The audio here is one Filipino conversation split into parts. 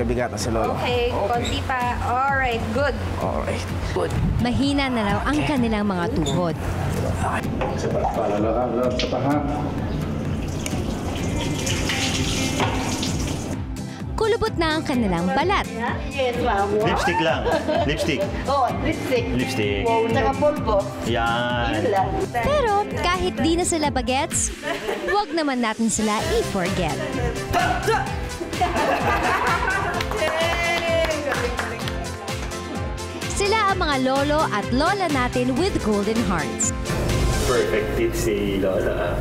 kabigat na si Lolo. Okay, konti pa. Alright, good. Alright, good. Mahina na raw ang kanilang mga tuhod. Kulubot na ang kanilang balat. Yes, ma'am. Lipstick lang. Lipstick. Oh, lipstick. Lipstick. Wow, saka pulbo. Yan. Yun lang. Pero kahit di na sila bagets, huwag naman natin sila i-forget. Sila ang mga lolo at lola natin with golden hearts. Perfect tip si Lola.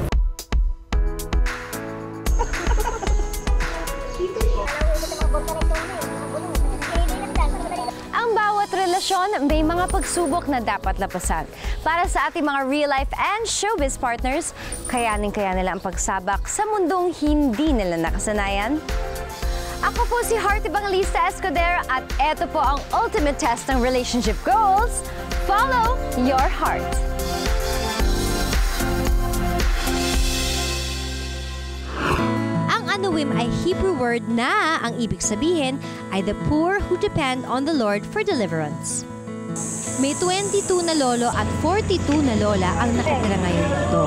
Ang bawat relasyon may mga pagsubok na dapat lapasan. Para sa ating mga real-life and showbiz partners, kaya nila ang pagsabak sa mundong hindi nila nakasanayan. Ako po si Heart Evangelista Escudero at eto po ang ultimate test ng relationship goals. Follow your heart. Ang anuwim ay Hebrew word na ang ibig sabihin ay the poor who depend on the Lord for deliverance. May 22 na lolo at 42 na lola ang nakatira ngayon dito.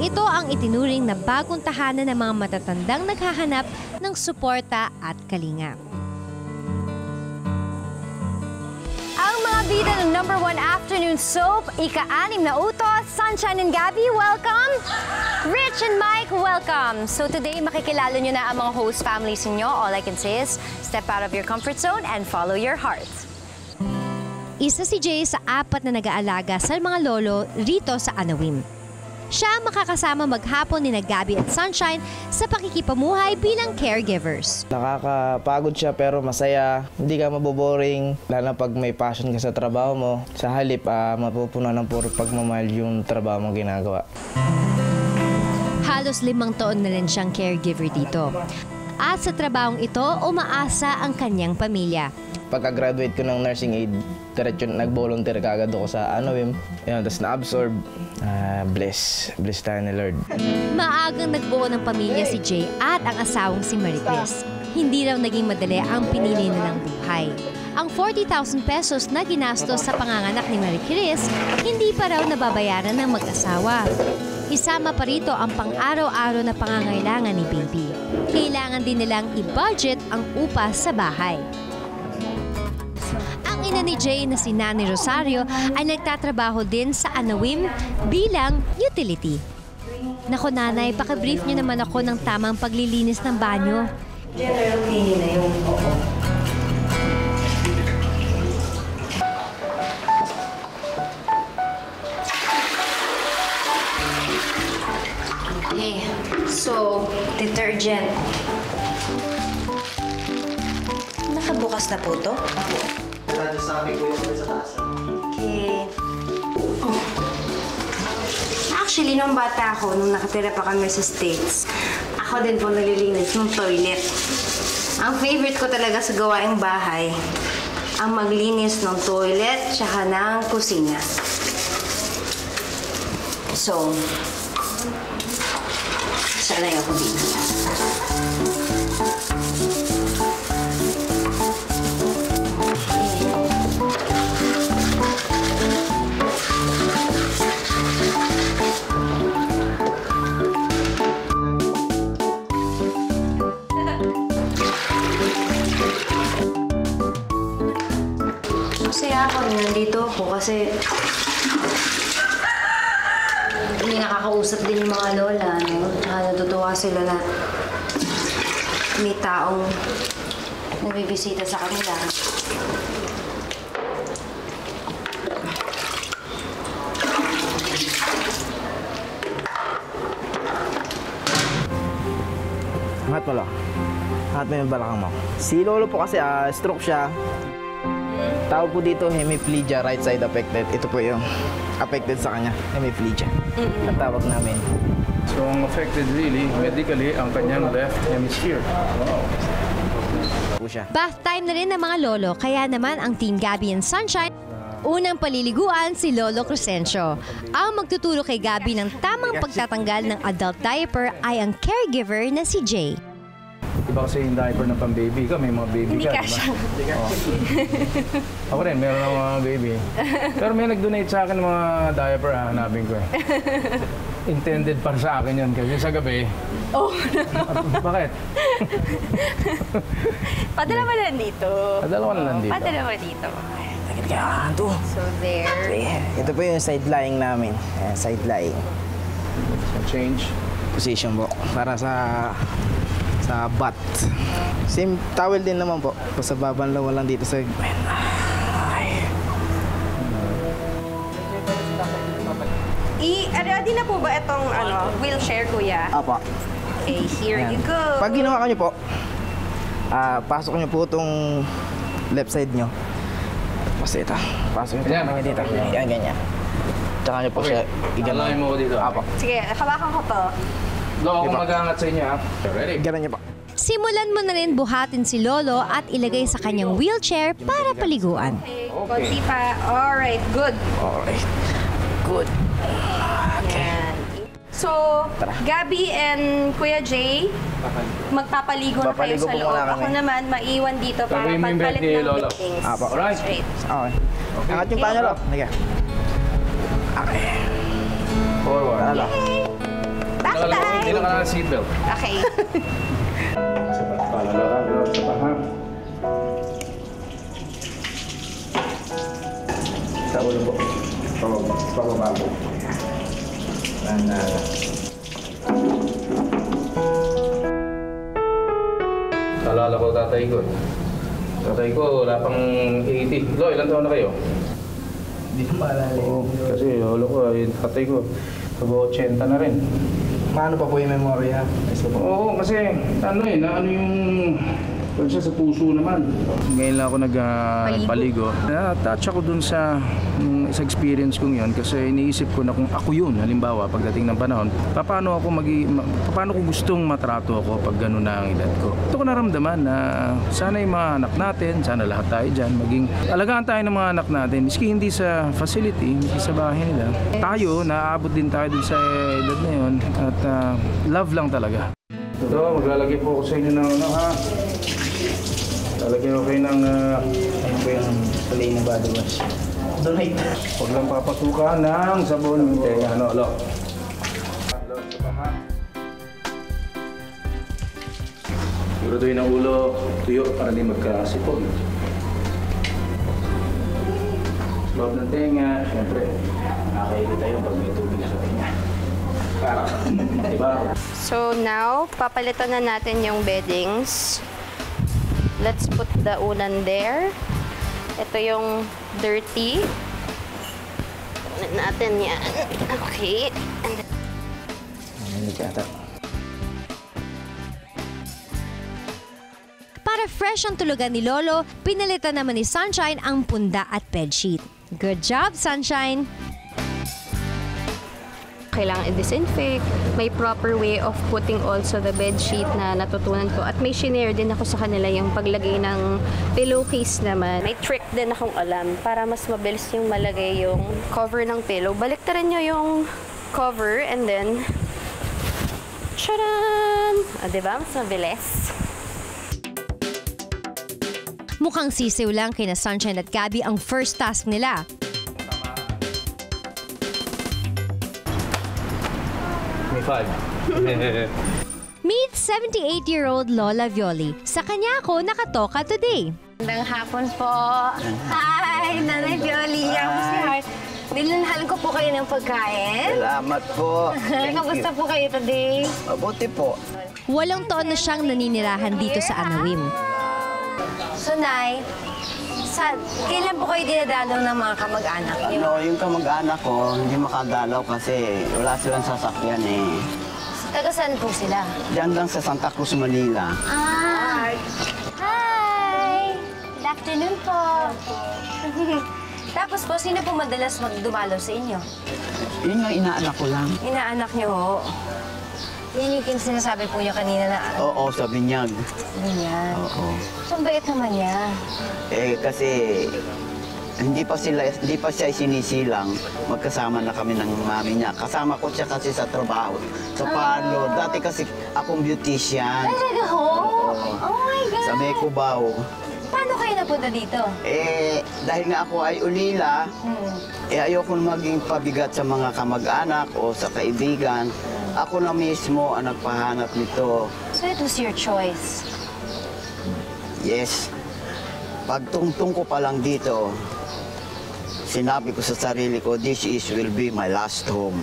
Ito ang itinuring na bagong tahanan ng mga matatandang naghahanap ng suporta at kalinga. Ang mga bida ng #1 afternoon soap, ika-6 na utos, Sunshine and Gabby, welcome! Rich and Mike, welcome! So today, makikilala nyo na ang mga host families ninyo. All I can say is, step out of your comfort zone and follow your heart. Isa si Jay sa 4 na nag-aalaga sa mga lolo rito sa Anawim. Siya ang makakasama maghapon ni Gabby at Sunshine sa pakikipamuhay bilang caregivers. Nakakapagod siya pero masaya. Hindi ka maboboring, lalo na pag may passion ka sa trabaho mo. Sa halip, mapupunan ng puro pagmamahal yung trabaho mo ginagawa. Halos 5 taon na rin siyang caregiver dito. At sa trabahong ito, umaasa ang kanyang pamilya. Pagka-graduate ko ng nursing aid, diretso nag-volunteer kagad ako sa Anawim. Tapos na-absorb. Bless tayo ni Lord. Maagang nagbuo ng pamilya si Jay at ang asawang si Marie Chris. Hindi raw naging madali ang pinili nilang buhay. Ang 40,000 pesos na ginastos sa panganganak ni Marie Chris, hindi pa raw nababayaran ng mag-asawa. Isama pa rito ang pang-araw-araw na pangangailangan ni baby. Kailangan din nilang i-budget ang upa sa bahay. Ang ina ni Jay na si Nani Rosario ay nagtatrabaho din sa Anawim bilang utility. Naku nanay, pakibrief niyo naman ako ng tamang paglilinis ng banyo. General cleaning na yung oo. Okay, so, detergent. Nakabukas na po to? Okay. Actually, nung bata ako, nung nakatira pa kami sa States, ako din po nalilinis ng toilet. Ang favorite ko talaga sa gawaing bahay, ang maglinis ng toilet tsaka ng kusina. So, sanay ako dito. Masaya ako nandito ako kasi may nakakausap din yung mga lola, no? Tsaka natutuwa sila na may taong nagbibisita sa kanila. Angat mo lang. Angat mo yung balakang mo. Si Lolo po kasi stroke siya. Tawag po dito hemiplegia, right side affected. Ito po yung affected sa kanya, hemiplegia. Ang tawag namin. So, ang affected really, medically, ang kanyang left hemisphere. Wow. Bath time na rin ng mga lolo, kaya naman ang Team Gabby and Sunshine Unang paliliguan si Lolo Crescencio. Ang magtuturo kay Gabby ng tamang pagtatanggal ng adult diaper ay ang caregiver na si Jay. Iba kasi yung diaper ng pang-baby ka, may mga baby Hindi ka, kasha. diba? Ako rin, meron ng mga baby. Pero may nag-donate sa akin ng mga diaper, hanapin ko eh. Intended para sa akin yan kasi sa gabi. Oh. Bakit? Padala mo lang dito. Dalawa na lang dito. Padala mo dito. Takit kaya ito. So there. Ito po yung side lying namin. Ayan, side lying. So, change. Position po. Para sa butt. Same towel din naman po. Basta babanlaw lang dito sa... Ready na po ba itong wheelchair, kuya? Apa. Okay, here Ayan. you go. Pag ginawa ka nyo po, pasok nyo po itong left side nyo. Basta ito. Pasok nyo Ganyan, po dito. Yan, ganyan. Tsaka nyo po siya igalaw. Alayin mo ko dito. Apa. Sige, hawakan ko to. Lolo, ako mag-aangat sa inyo ha. Ready? Igalan nyo po. Simulan mo na rin buhatin si Lolo at ilagay sa kanyang wheelchair para paliguan. Okay, konti pa. Alright, good. Alright. Good. Yan. So, Tara. Gabby and Kuya Jay, magpapaligo na kayo Papaligo sa po loob. muna kami. Ako naman, maiwan dito para Gagawin mo yung pagpalit bed ni ng Lolo. beddings. Apa. Alright. Straight. Okay. Angat yung paa nyo, Lo. Sige. Okay. Forward. Tara, Lo. Back Hindi time! na ka na seatbelt. Okay. Sa ulo po. Pababa po. Alala ko tatay ko. Tatay ko, wala pang 80. Lo, ilan taon na kayo? Hindi ko maalala. Oo, kasi lolo ko, tatay ko, mag-80 na rin. Paano pa po yung memory ha? Oo, kasi ano yung pag siya sa puso naman. Ngayon lang ako nagpaligo. Na-touch ako dun sa experience kong yun kasi iniisip ko na kung ako yun, halimbawa pagdating ng panahon, paano ko gustong matrato ako pag gano'n na ang edad ko. Ito ko naramdaman na sana yung mga anak natin, sana lahat tayo dyan, maging alagaan tayo ng mga anak natin, miski hindi sa facility, miski sa bahay nila. Tayo, naaabot din tayo dun sa edad na yun at love lang talaga. Ito, maglalagay po ako sa inyo ng ha. Lalagyan ko kayo ng Ayun po yung play na body wash. Donate. huwag lang papasukan ng sabon yung tenga. Lo. Siguraduhin ang ulo, tuyo para di magkasipon. Loob ng tenga, siyempre, nakakaili tayo pag may tubig sa tenga. Para, diba? So now, papalitan na natin yung beddings. Let's put the unan there. Ito yung dirty. Unan natin yan. Okay. And then, Hindi kata. Para fresh ang tulugan ni Lolo, pinalitan naman ni Sunshine ang punda at bedsheet. Good job, Sunshine! kailangan i-disinfect. May proper way of putting also the bed sheet na natutunan ko. At may shinare din ako sa kanila yung paglagay ng pillowcase naman. May trick din akong alam para mas mabilis yung malagay yung cover ng pillow. Baliktaran nyo yung cover and then charan! Diba? Mas mabilis. Mukhang sisiw lang kina Sunshine at Gabby ang first task nila. May 5. Meet 78-year-old Lola Violi. Sa kanya ako nakatoka today. Magandang hapon po. Hi, Nanay Violi. Ang sweetheart. Nilalhan ko po kayo ng pagkain. Salamat po. Kamusta po kayo today? Mabuti po. Walong taon na siyang naninirahan dito sa Anawim. So, Nay, kailan po kayo dinadalaw ng mga kamag-anak niyo? Yung kamag-anak ko, hindi makadalaw kasi wala silang sasakyan eh. Taga saan po sila? Diyan lang sa Santa Cruz, Manila. Ah! Hi! Good afternoon po. Tapos po, sino po madalas magdumalaw sa inyo? Yun nga inaanak ko lang. Inaanak niyo ho. Yan yung sinasabi po niyo kanina na Oo, sa binyag. ganyan. Oo. So, ang bait naman niya. Eh kasi hindi pa siya sinisilang, magkasama na kami ng mami niya. Kasama ko siya kasi sa trabaho, sa parlor. Dati kasi akong beautician. Talaga ho? Oh my God! Sa may Cubao. Paano kayo napunta dito? Dahil nga ako ay ulila, ayoko maging pabigat sa mga kamag-anak o sa kaibigan. Ako na mismo ang nagpahanap nito. So it was your choice? Yes. Pagtungtong ko pa lang dito, sinabi ko sa sarili ko, will be my last home.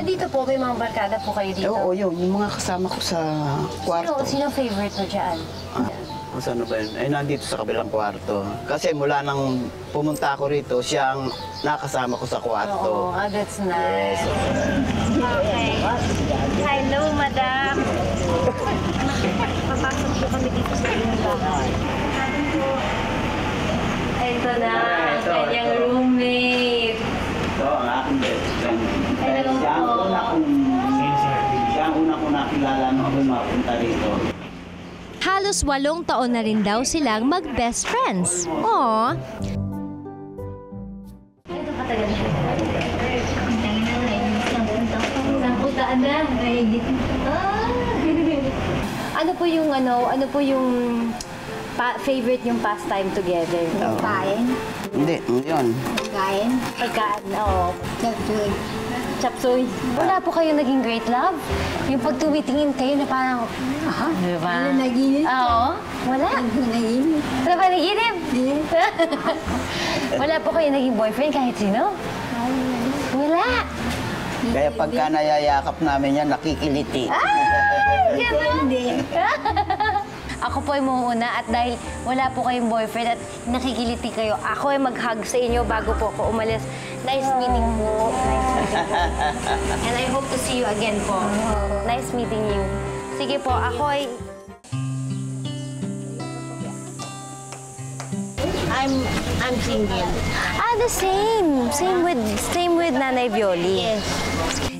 Dito po, may mga barkada po kayo dito? Oo, yung mga kasama ko sa kwarto. Sino favorite mo dyan? Kung saan ba yun? Ay, nandito sa kabilang kwarto. Kasi mula nang pumunta ako rito, siyang nakasama ko sa kwarto. Oh, that's nice. Okay. Hello, madam. Papasok po kami dito sa inyong bahay. Ito na, ang kanyang roommate. Ito ang aking best friend. Hello Siya ang una ko nakilala nung ako mapunta rito. Halos 8 taon na rin daw silang mag-best friends. Aww. Ito katagal siya. Samputaan na. Ano po yung favorite yung pastime together? Kain? Hindi, yun. Kain? Pagkaan, oo. Chapsuy. Chapsuy. Wala po kayong naging great love? Yung pag tumitingin kayo na parang, diba? Wala naginip. Oo. Wala? Naginip. Wala ba naginip? Wala po kayong naging boyfriend kahit sino? Wala. Kaya pagka nayayakap namin yan, nakikiliti. Hindi. Ako po ay mauuna at dahil wala po kayong boyfriend at nakikiliti kayo, ako ay mag-hug sa inyo bago po ako umalis. Nice meeting po. Nice meeting po. And I hope to see you again po. Nice meeting you. Sige po, ako ay... I'm single. The same. Same with Nanay Violi. Yes.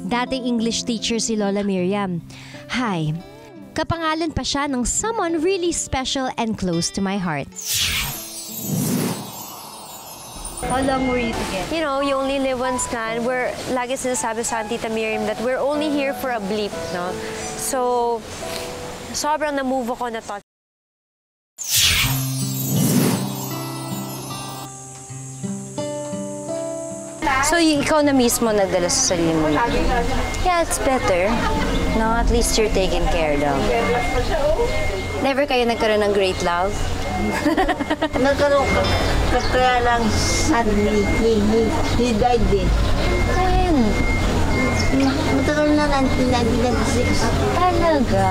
Dating English teacher si Lola Miriam. Hi. Kapangalan pa siya ng someone really special and close to my heart. How long were you together? You know, you only live once na. We're, lagi sinasabi sa Tita Miriam that we're only here for a blip, no? So, sobrang na-move ako na to. So, ikaw na mismo nagdala sa sarili mo? Yeah, it's better. No, at least you're taken care of. Never kayo nagkaroon ng great love? Nagkaroon ka kaya lang sadly. He died din. When? Matagal na 1996. Talaga?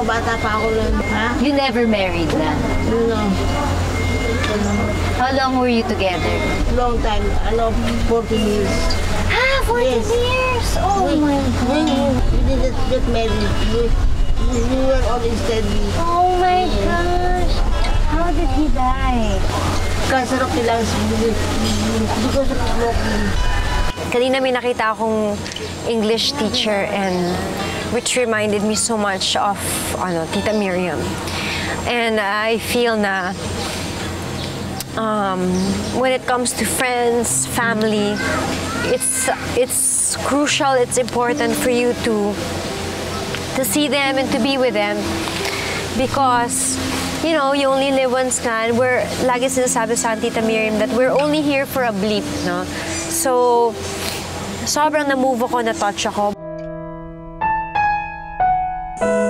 Bata pa ako lang. Ha? You never married na? No. How long were you together? Long time. 14 years. 14 years? Oh my God. We didn't get married. We were always steady. Oh my gosh. How did he die? Cancer of the lungs because of smoking. Kanina may nakita akong English teacher and which reminded me so much of Tita Miriam. And I feel na when it comes to friends, family, it's crucial, it's important for you to see them and to be with them because you know, you only live once na. We're lagi sinasabi sa Tita Miriam that we're only here for a blip, no? So, sobrang na-move ako, na-touch ako.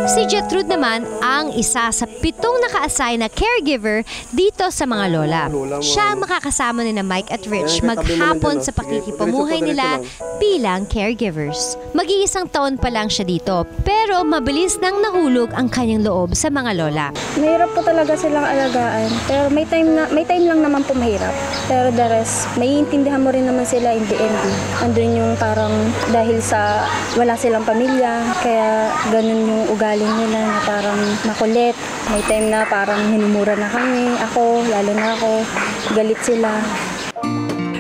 Si Gertrude naman ang isa sa 7 naka-assign na caregiver dito sa mga lola. Siya ang makakasama ni na Mike at Rich maghapon sa pakikipamuhay nila bilang caregivers. Mag-iisang taon pa lang siya dito, pero mabilis nang nahulog ang kanyang loob sa mga lola. Mahirap po talaga silang alagaan, pero may time lang naman po mahirap. Pero the rest, maiintindihan mo rin naman sila in the end. Andun yung parang dahil sa wala silang pamilya, kaya ganun yung ugali nila na parang makulit. May time na parang hinumura na kami, lalo na ako, galit sila.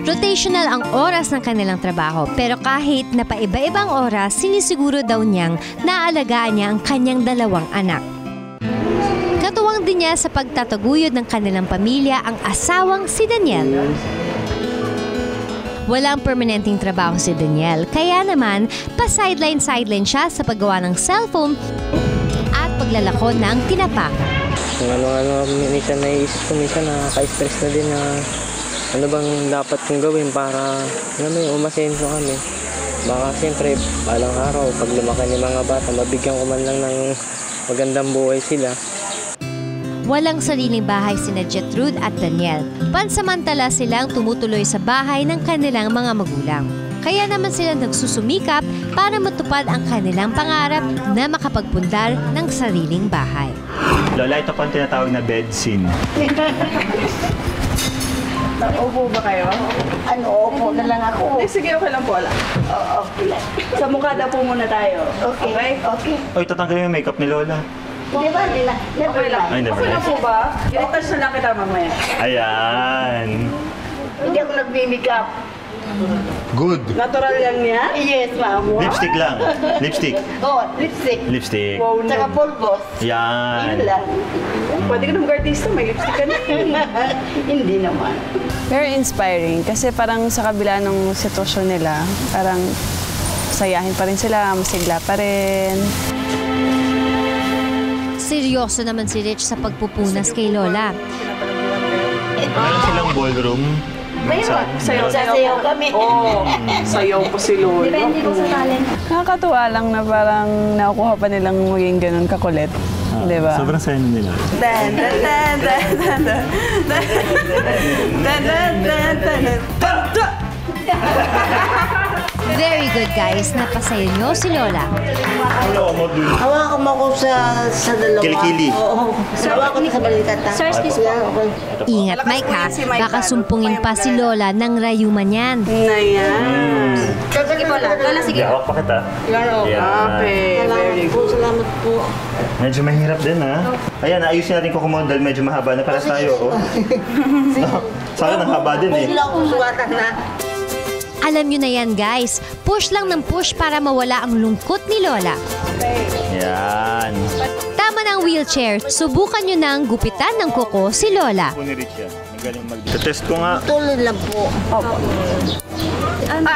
Rotational ang oras ng kanilang trabaho, pero kahit na paiba-ibang oras, sinisiguro daw niyang naalagaan niya ang kanyang 2 anak. Katuwang din niya sa pagtataguyod ng kanilang pamilya ang asawang si Daniel. Walang permanenteng trabaho si Daniel, kaya naman pa-sideline-sideline siya sa paggawa ng cellphone at paglalako ng tinapa. Kung ano-ano, minsan naiisip ko, minsan nakaka-stress na din na ano bang dapat kong gawin para umasenso kami. Baka siyempre, balang araw, pag lumaki ng mga bata, mabigyan ko man lang ng magandang buhay sila. Walang sariling bahay sina Gertrude at Daniel. Pansamantala silang tumutuloy sa bahay ng kanilang mga magulang. Kaya naman sila nagsusumikap para matupad ang kanilang pangarap na makapagpundar ng sariling bahay. Lola, ito po ang tinatawag na bed scene. Upo ba kayo? Ano, opo na lang ako. Sige, okay lang po. Okay lang. Sa mukha daw po muna tayo. Okay. Okay. Oy, tatanggalin yung makeup ni Lola. Di ba nila? Okay lang. Ay, never Okay lang mind. po ba? I-touch na lang kita mamaya. Ayan. Hindi ako nagmi-makeup. Good. Natural lang niya? Yes, ma'am. Wow. Lipstick lang. Lipstick. Oh, lipstick. Lipstick. Wow, Tsaka no. pulbos. Yan. Yun lang. Pwede ka naman artista, may lipstick ka na. Hindi naman. Very inspiring kasi parang sa kabila ng sitwasyon nila, parang sayahin pa rin sila, masigla pa rin. Seryoso naman si Rich sa pagpupunas kay Lola. Meron silang ballroom. Mayroon. Sayaw kami. Oo. Sayaw po si Lola. Depende po sa talent. Nakakatuwa lang na parang nakukuha pa nilang maging ganun kakulit. Di ba? Sobrang saya nila. Very good guys, napasaya niyo si Lola. Hawakan mo ako sa dalawa. Kilikili. Oo. Hawakan mo sa balikat. Sir, excuse po. Ingat Mike ha, baka sumpungin pa si Lola ng rayuman yan. Na yan. Sige po lang. Lola, sige. Hawak pa kita. Okay, very good. Salamat po. Medyo mahirap din ha. Ayan, ayusin natin ko kumon dahil medyo mahaba na para tayo. Oh. Sa akin, ang haba din eh. Hindi lang akong suwatan na. Alam nyo na yan guys, push lang ng push para mawala ang lungkot ni Lola. Yan. Tama na ang wheelchair, subukan nyo na ang gupitan ng kuko si Lola. Po ni Rich yan. Magaling mag-test ko nga. Tuloy lang po.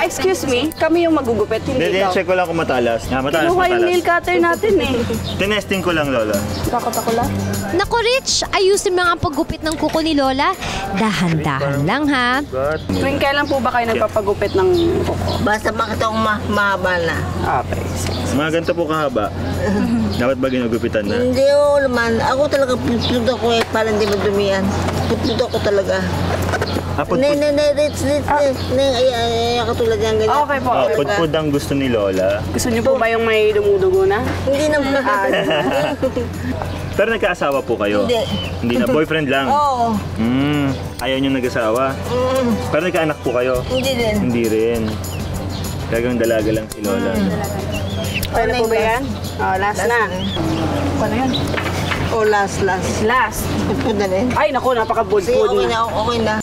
Excuse me, kami yung magugupit, hindi Hindi, ikaw. check ko lang kung matalas. Matalas, Kinuha yung nail matalas. cutter natin eh. Tinesting ko lang, Lola. Takot ako lang. Naku Rich, ayusin mo nga ang paggupit ng kuko ni Lola. Dahan-dahan lang ha. Tuwing kailan po ba kayo nagpapagupit ng kuko? Basta makita kong mahaba na. Okay. Mga ganito po kahaba. Dapat ba ginugupitan na? Hindi naman. Ako talaga putput ako eh. Parang hindi madumihan. Putput ako talaga. Putpud. Katulad yan ganyan. Okay po. Putpud ang gusto ni Lola. Gusto niyo po ba yung may dumudugo na? Hindi naman. Pero nagkaasawa po kayo? Hindi. Hindi na, boyfriend lang? Oo. Ayaw niyo nag-asawa? Pero nagkaanak po kayo? Hindi din. Hindi rin. Talagang dalaga lang si Lola. Okay na po ba yan? Oh, last na. Paano yan? Oh, last. Last. Putput na rin. Ay, naku, Sige, napaka-budpud okay na. na. Okay na.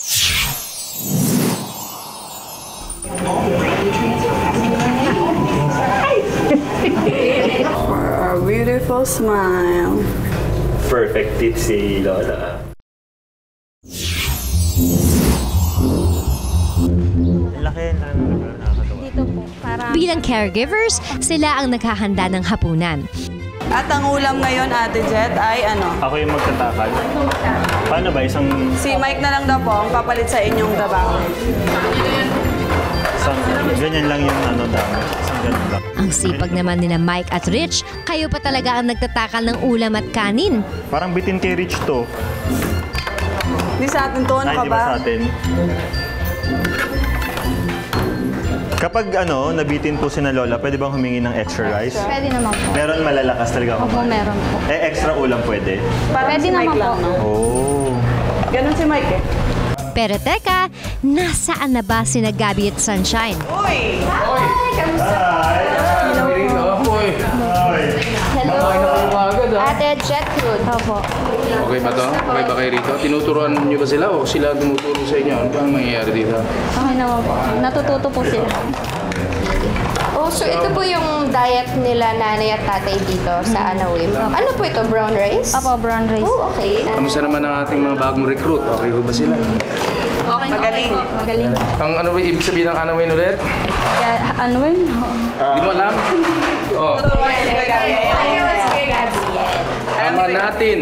For a beautiful smile. Perfect tip si Lola. Laki na. Dito po. Para Bilang caregivers, sila ang naghahanda ng hapunan. At ang ulam ngayon, Ate Jet, ay ano? Ako yung magtatakal. Paano ba? Isang Si Mike na lang daw po ang papalit sa inyong trabaho. ganyan lang yung ano dami. Isang ganun lang. Ang sipag naman nila Mike at Rich, kayo pa talaga ang nagtatakal ng ulam at kanin. Parang bitin kay Rich to. Hindi sa atin to, ano ka Hindi ba ba? sa atin? Kapag ano, nabitin po si na Lola, pwede bang humingi ng extra rice? pwede naman po. Meron malalakas talaga Opo, kumain. meron po. Extra ulam pwede? Parang Pwede si Mike naman lang, po. no? Oh. Ganun si Mike eh. Pero teka, nasaan na ba sina Gabby at Sunshine? Uy! Ate Gertrude. Opo. Okay ba to? Okay ba kayo rito? Tinuturuan niyo ba sila o sila tumuturo sa inyo? Ano ba ang nangyayari dito? Okay naman po. Natututo po sila. Oh, so ito po yung diet nila nanay at tatay dito sa Anawim. Ano po ito? Brown rice? Opo, brown rice. Oh, okay. Kamusta naman ang ating mga bagong recruit? Okay ho ba sila? Okay, magaling. Magaling. Ang ano ba ibig sabihin ng Anawin ulit? Ano yun? Hindi mo alam? Oh. Ama natin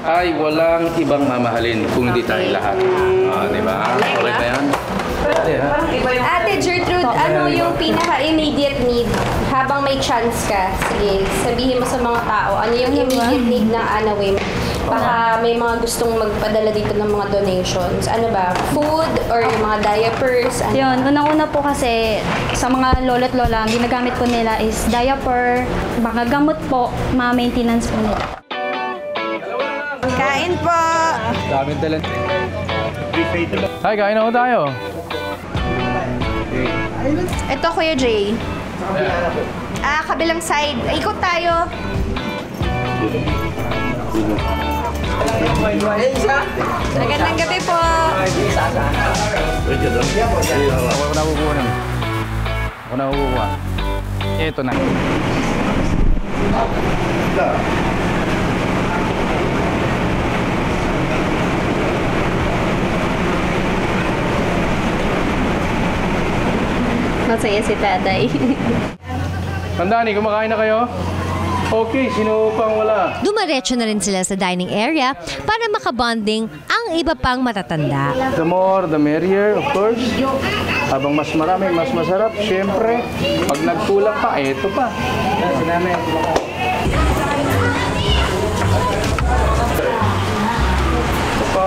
ay walang ibang mamahalin kung hindi tayo lahat. Di ba? Okay ba yan? Ate Gertrude, ano yung pinaka-immediate need habang may chance ka? Sige, sabihin mo sa mga tao, ano yung immediate need ng Anawim? Baka may mga gustong magpadala dito ng mga donations. Ano ba? Food or yung mga diapers? Ano? Yun, unang-una po kasi sa mga lolo't lola, ang ginagamit po nila is diaper, mga gamot po, mga maintenance po nila. Kain po! Daming talent. Hi, kain na ho tayo. Ito, Kuya Jay. Kabilang side. Ikot tayo. Magandang gabi po. Ako na kukuha. Ako na kukuha. Ito na. Masaya si tatay. Pandani, kumakain na kayo? Okay, sino pang wala? Dumiretso na rin sila sa dining area para makabonding ang iba pang matatanda. The more, the merrier, of course. Habang mas marami, mas masarap. Siyempre, pag nagkulang pa, eto pa. Sinanay. Ito pa.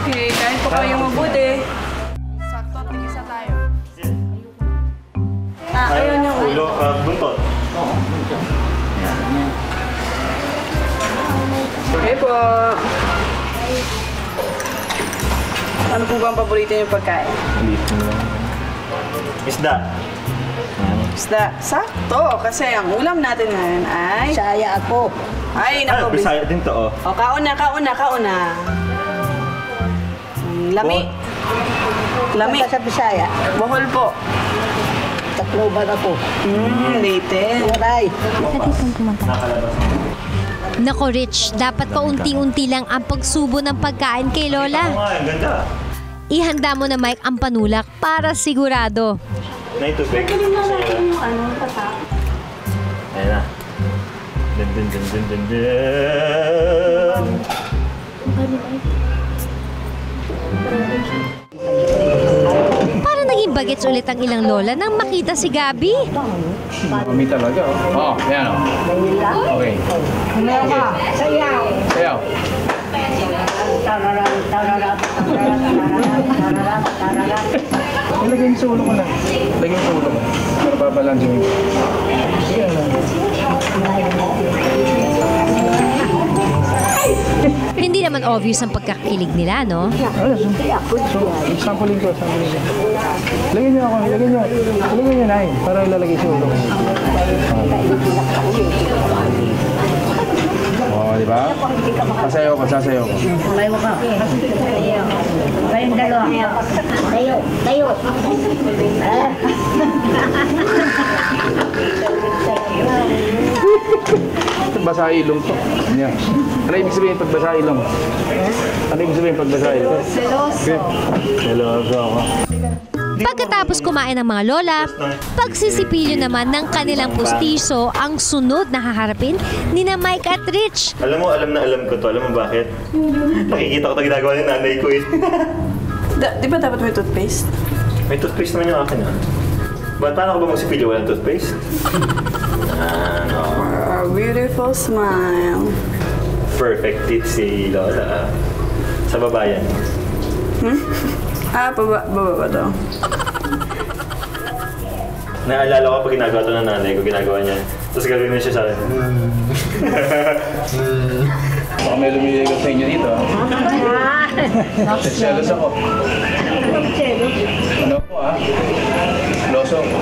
Okay, kain po kayo mabuti. Sakto, tig-isa tayo. Ayun yung Ulo, buntot. Okay po. Ano po ba ang paborito niyong pagkain? Isda. Isda. Sakto, kasi ang ulam natin ngayon ay... Saya ako. Ay, naku. Bisaya din to, oh. O, kauna. Lami. Lami. Sa Bisaya. Bohol po. Tacloban ako. Late. Aray. Nako Rich, dapat paunti-unti lang ang pagsubo ng pagkain kay Lola. Ganda. Ihanda mo na Mike ang panulak para sigurado. Na ito, Bek. Ayan na. Dun. Para naging bagets ulit ang ilang lola nang makita si Gabi. Mami talaga, oh. Oh, yan, oh. Okay. Sayaw. Sayaw. Lagyan sa ulo ko na. Lagyan sa ulo ko. Para babalansin mo. Sige na. Hindi naman obvious ang pagkakakilig nila, no? So, sampling ko. Lagyan niyo ako, lagyan niyo na para ilalagay sa ulo ko. Oh, di ba? Sasayaw ko. May mo ka. Kayong dalawa. Tayo. Basa ilong to. Yan. Ano ibig sabihin pag basa ilong? Ano ibig sabihin pag basa ilong? Seloso ako. Pagkatapos kumain ng mga lola, pagsisipilyo naman ng kanilang pustiso ang sunod na haharapin ni na Mike at Rich. Alam na alam ko to. Alam mo bakit? Nakikita ko ito ginagawa ni nanay ko eh. Di ba dapat may toothpaste? May toothpaste naman yung akin ah. Paano ko ba magsipilyo walang toothpaste? Beautiful smile. Perfect tip si Lola. Sa babayan. Baba ba to? Naalala ko pag ginagawa ito ng nanay ko, ginagawa niya. Tapos gagawin niya siya sa akin. Baka may lumiligod sa inyo dito. Selos ako. Ano po ah? Loso ko.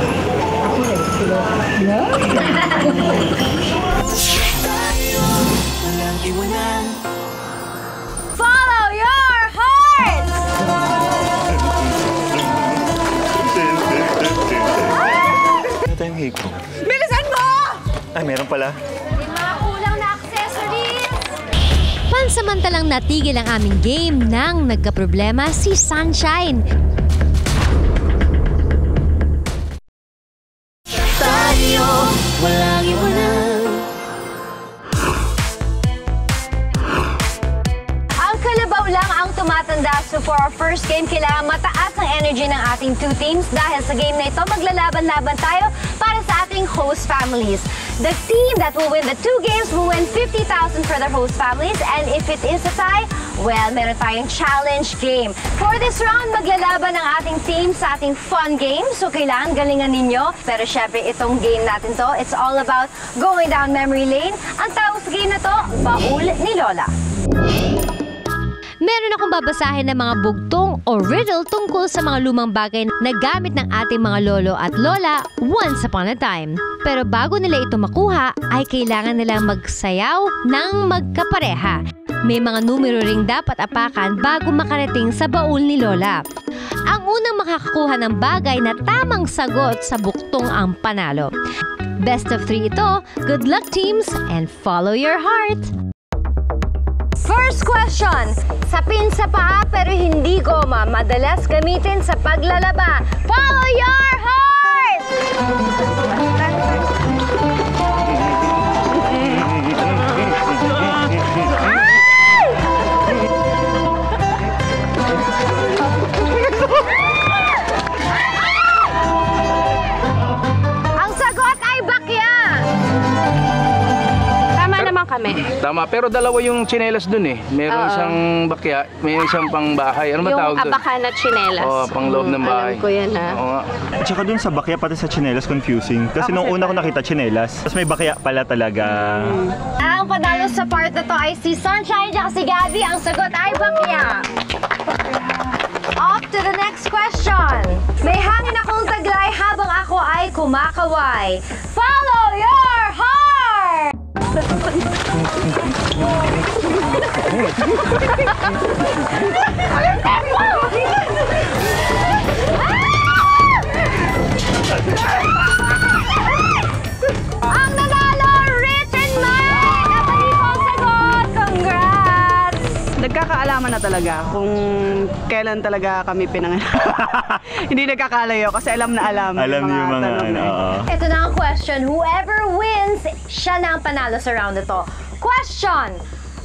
Follow your heart! pamasahe ko. Bilisan mo! Ay, meron pala. May mga kulang na accessories. Pansamantalang natigil ang aming game nang nagkaproblema si Sunshine. Tayo, walang iwanan. Ang kalabaw lang ang tumatanda. So for our first game, kailangan mataas ang energy ng ating two teams. Dahil sa game na ito, maglalaban-laban tayo para sa ating host families. The team that will win the 2 games will win 50,000 for their host families. And if it is a tie, well, meron tayong challenge game. For this round, maglalaban ang ating team sa ating fun game. So kailangan galingan ninyo. Pero syempre, itong game natin to, it's all about going down memory lane. Ang tawag sa game na to, Baul ni Lola. Meron akong babasahin ng mga bugtong o riddle tungkol sa mga lumang bagay na gamit ng ating mga lolo at lola once upon a time. Pero bago nila ito makuha, ay kailangan nilang magsayaw ng magkapareha. May mga numero ring dapat apakan bago makarating sa baul ni Lola. Ang unang makakakuha ng bagay na tamang sagot sa buktong ang panalo. Best of 3 ito. Good luck, teams, and follow your heart! First question. Sapin sa paa pero hindi goma. Madalas gamitin sa paglalaba. Follow your heart! Ang sagot ay bakya. Tama naman kami. Tama, pero dalawa yung tsinelas dun eh. Meron isang bakya, may isang pang bahay. Ano ba Yung tawag dun? abakan at tsinelas. Oo, pang loob ng bahay. Alam ko yan, ha? Oo nga. At saka dun sa bakya, pati sa tsinelas, confusing. Kasi nung una ko nakita tsinelas, tapos may bakya pala talaga. Ang panalo sa part na to ay si Sunshine at si Gabby. Ang sagot ay bakya. Off to the next question. May hangin akong taglay habang ako ay kumakaway. Follow your heart! Ang nanalo, Rich and Mike! Nabalik ko ang sagot! Congrats! Nagkakaalaman na talaga kung kailan talaga kami pinanganak. Hindi nagkakalayo kasi alam na alam. Alam niyo yung mga tanong na yun. Ito na ang question. Whoever wins, siya na ang panalo sa round na to. Question!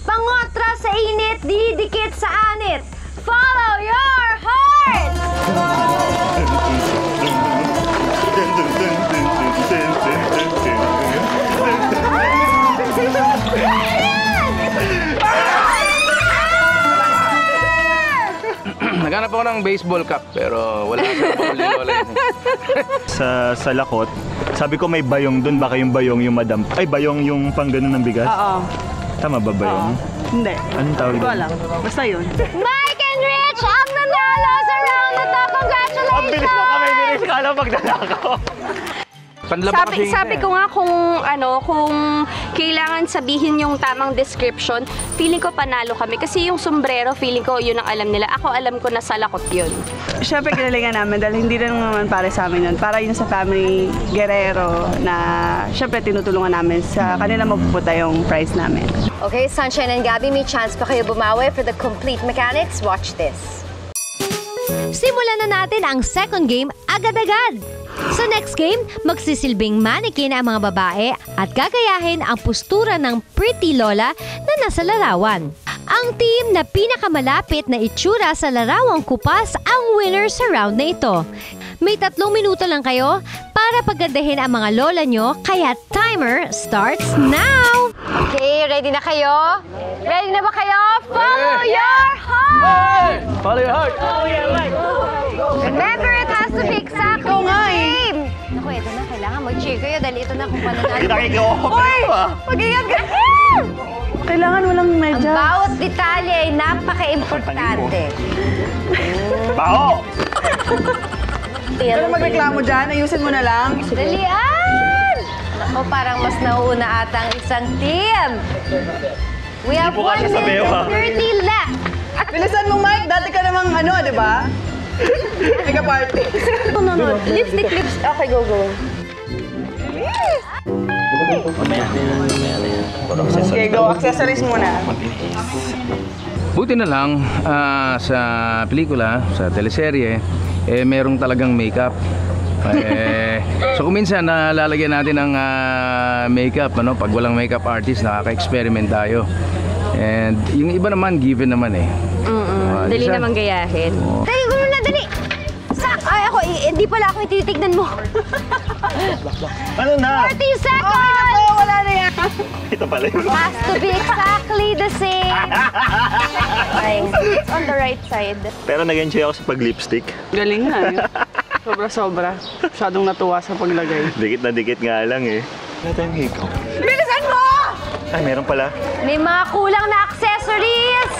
Pangotra sa init, didikit sa anit. Follow your heart! Naghanap ako ng baseball cap, pero wala sa baul ni Lola yun. Sa lakot, sabi ko may bayong dun, baka yung bayong yung madam. Ay, bayong yung pang ganun ng bigas? Oo. Tama ba bayong? Hindi. Anong tawag Hindi ko doon? alam. Basta yun. Mike and Rich, ang nanalo sa round na to. Congratulations! Ang bilis mo kami, bilis ka alam magdalakaw. Panlaba kasi yun Sabi eh. ko nga kung kailangan sabihin yung tamang description, feeling ko panalo kami. Kasi yung sombrero, feeling ko yun ang alam nila. Ako alam ko na sa lakot yun. Siyempre, kinalingan namin dahil hindi rin naman para sa amin yun. Para yun sa family Guerrero na siyempre tinutulungan namin sa kanila mapupunta yung prize namin. Okay, Sunshine and Gabby, may chance pa kayo bumawi for the complete mechanics. Watch this. Simulan na natin ang second game agad-agad. Sa next game, magsisilbing mannequin ang mga babae at gagayahin ang postura ng pretty lola na nasa larawan. Ang team na pinakamalapit na itsura sa larawang kupas ang winner sa round na ito. May 3 minuto lang kayo para pagandahin ang mga lola nyo, kaya timer starts now! Okay, ready na kayo? Ready na ba kayo? Follow your heart! Follow your heart! Remember, it has to be exactly the same! Naku, ito na. Kailangan mag-cheer kayo dahil ito na kung paano natin. Uy! Mag-ingat ka! Kailangan walang Ang medyas. bawat detalye ay napaka-importante. Bao! Pero magreklamo dyan, ayusin mo na lang. Dalian! Naku, parang mas nauuna ata ang isang team. We have po 1 kasya sa minute bewa. and 30 left. Bilisan mo, Mike. Dati ka namang di ba? Mega party. No. Lipstick. Okay, go. Okay, go. Accessories muna. Buti na lang sa pelikula, sa teleserye, merong talagang makeup. So kung minsan lalagyan natin ng makeup, pag walang makeup artist, nakaka-experiment tayo. And yung iba naman, given naman Dali naman gayahin. Dali, gulo na, dali! Ay, ako, hindi pala ako ititignan mo. Ano na? 30 seconds! Wala na yan. Ito pala yun. Has to be exactly the same. It's on the right side. Pero nag-enjoy ako sa pag-lipstick. Galing na eh. Sobra-sobra. Masyadong natuwa sa paglagay. Dikit na dikit nga lang eh. Wala tayong hikaw. Bilisan mo! Ay, meron pala. May mga kulang na accessories!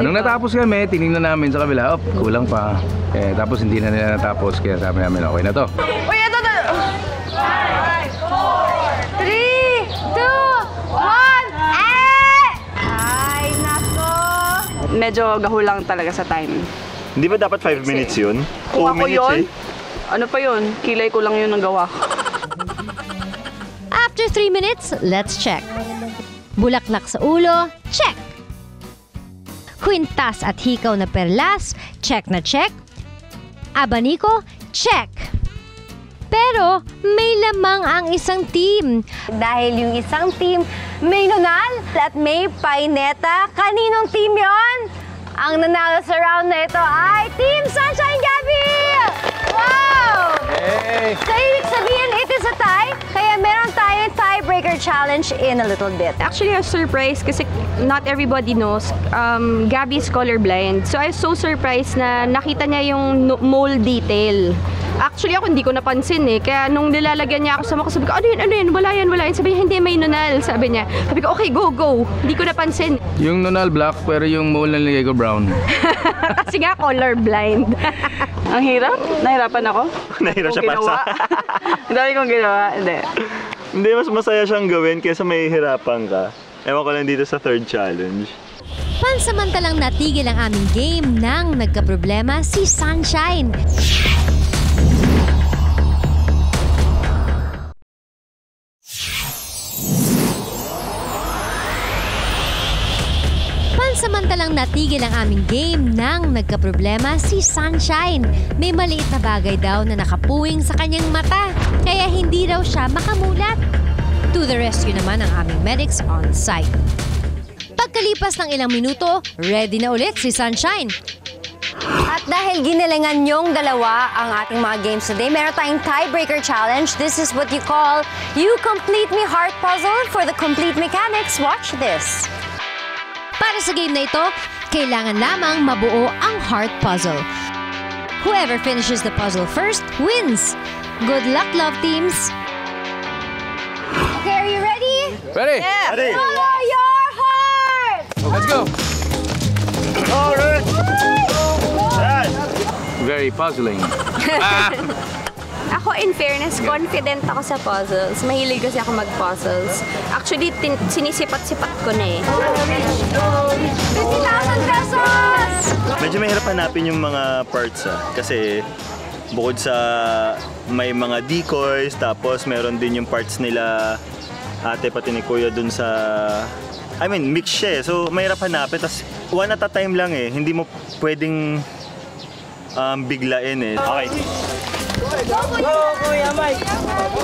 Nung natapos kami, tinignan namin sa kabila, kulang pa. Tapos hindi na nila natapos, kaya sabi namin, okay na to. Uy, ito! 3, 2, 1, Ay, nako! Medyo gahulang talaga sa time. Hindi ba dapat 5 minutes yun? Kung 2 ako minutes yun, ano pa yun? Kilay ko lang yun ang gawa. After 3 minutes, let's check. Bulaklak sa ulo, check. Kwintas at hikaw na perlas, check na check. Abaniko, check. Pero may lamang ang isang team. Dahil yung isang team may nunal at may paineta. Kaninong team yon? Ang nanalo sa round na ito ay Team Sunshine Gabby! Wow! Hey! So, ibig sabihin, it is a tie. Kaya meron tayong tiebreaker challenge in a little bit. Actually, I was surprised kasi not everybody knows Gabby is colorblind. So I was so surprised na nakita niya yung mole detail. Actually, ako hindi ko napansin eh. Kaya nung nilalagyan niya ako sa mukha, sabi ko, ano yun? Wala yan. Sabi niya, hindi, may nunal. Sabi niya. Sabi ko, okay, go. Hindi ko napansin. Yung nunal black, pero yung mole na nilagay ko brown. Kasi nga, colorblind. Ang hirap? Nahirapan ako? Nahirap siya para sa... Ang dami kong ginawa. Hindi, mas masaya siyang gawin kaysa may hirapan ka. Ewan ko lang dito sa third challenge. Pansamantalang natigil ang aming game nang nagkaproblema si Sunshine. Pansamantalang natigil ang aming game nang nagkaproblema si Sunshine. May maliit na bagay daw na nakapuwing sa kanyang mata, kaya hindi raw siya makamulat. To the rescue naman ang aming medics on site. Pagkalipas ng ilang minuto, ready na ulit si Sunshine. At dahil ginalingan yung dalawa ang ating mga games today, meron tayong tiebreaker challenge. This is what you call You Complete Me Heart Puzzle for the complete mechanics. Watch this. Para sa game na ito, kailangan lamang mabuo ang heart puzzle. Whoever finishes the puzzle first wins. Good luck, love teams! Okay, are you ready? Ready? Yeah. Ready. Follow your heart! Let's go! Alright! Very puzzling. Ako, in fairness, confident ako sa puzzles. Mahilig kasi ako mag-puzzles. Actually, sinisipat-sipat ko na eh. 50,000 pesos! Medyo mahirap hanapin yung mga parts kasi bukod sa may mga decoys, tapos meron din yung parts nila ate pati ni kuya dun sa... I mean, mix siya eh. So, mahirap hanapin. Tapos, one at a time lang eh. Hindi mo pwedeng biglain eh. Okay. Go, Kuya Mike!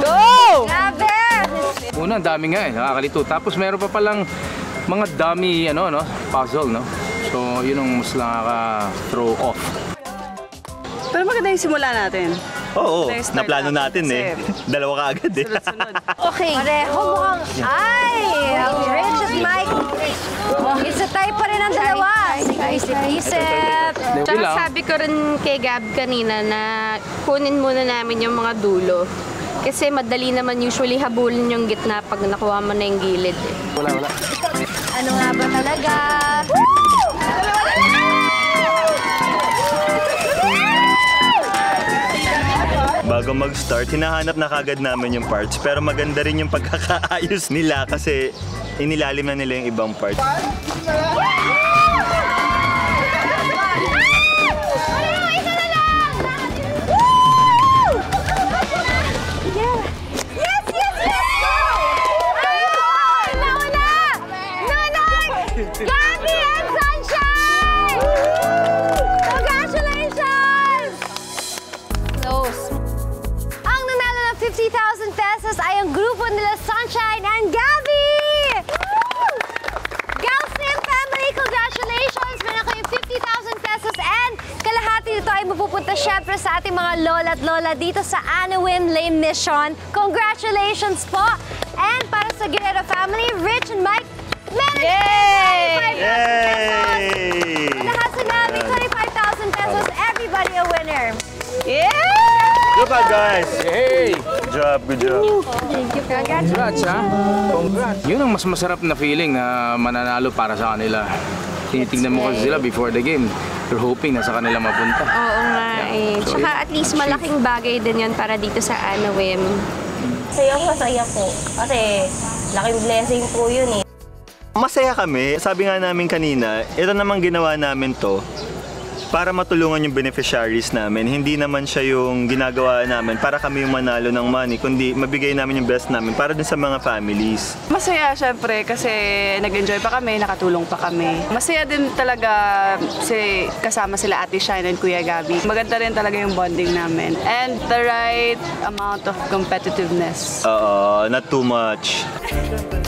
Go! Grabe! Una, ang dami nga eh, nakakalito. Tapos meron pa palang mga dummy puzzle, no? So, yun ang mas nakaka-throw off. Pero maganda yung simula natin. Oo, Start naplano natin eh. Dalawa ka agad eh. Sunod-sunod. Okay. Pareho mukhang... Ay! Ang rich at Mike. It's a type pa rin ang dalawa. Isip-isip. Tsaka sabi ko rin kay Gab kanina na kunin muna namin yung mga dulo. Kasi madali naman usually habulin yung gitna pag nakuha mo na yung gilid eh. Wala. Ano nga ba talaga? Bago mag-start, hinahanap na kagad namin yung parts. Pero maganda rin yung pagkakaayos nila kasi inilalim na nila yung ibang parts. 50,000 pesos ay ang grupo nila Sunshine and Gabby! Galsim family, congratulations! Meron kayong 50,000 pesos and kalahati nito ay mapupunta syempre sa ating mga lola at lola dito sa Anawim Lane Mission. Congratulations po! And para sa Guerrero family, Rich and Mike, meron kayo 25,000 pesos! Lahat sa namin, 25,000 pesos. Everybody a winner! Yeah! Good job, guys! Hey! Good job, good job. Thank you. Congrats, ha? Congrats. Yun ang mas masarap na feeling na mananalo para sa kanila. Tinitingnan mo kasi sila before the game. You're hoping na sa kanila mapunta. Oo nga eh. Tsaka at least malaking bagay din yan para dito sa Anawim. Masaya po. Kasi laking blessing po yun eh. Masaya kami. Sabi nga namin kanina, ito namang ginawa namin to para matulungan yung beneficiaries namin. Hindi naman siya yung ginagawa namin para kami yung manalo ng money, kundi mabigay namin yung best namin para din sa mga families. Masaya syempre kasi nag-enjoy pa kami, nakatulong pa kami. Masaya din talaga kasama sila Ate Shine and Kuya Gabby. Maganda rin talaga yung bonding namin. And the right amount of competitiveness. Not too much.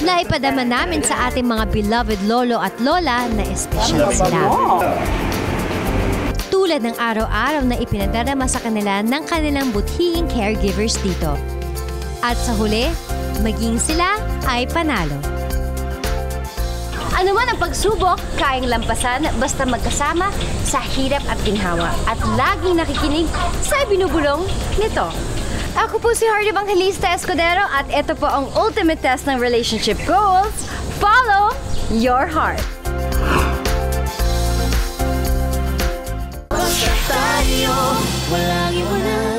Naipadama namin sa ating mga beloved lolo at lola na espesyal sila. Tulad ng araw-araw na ipinadarama sa kanila ng kanilang butihing caregivers dito. At sa huli, maging sila ay panalo. Ano man ang pagsubok, kayang lampasan basta magkasama sa hirap at ginhawa at laging nakikinig sa binubulong nito. Ako po si Hardy Evangelista Escudero at ito po ang ultimate test ng relationship goals. Follow your heart. Tayo, walang iwanan.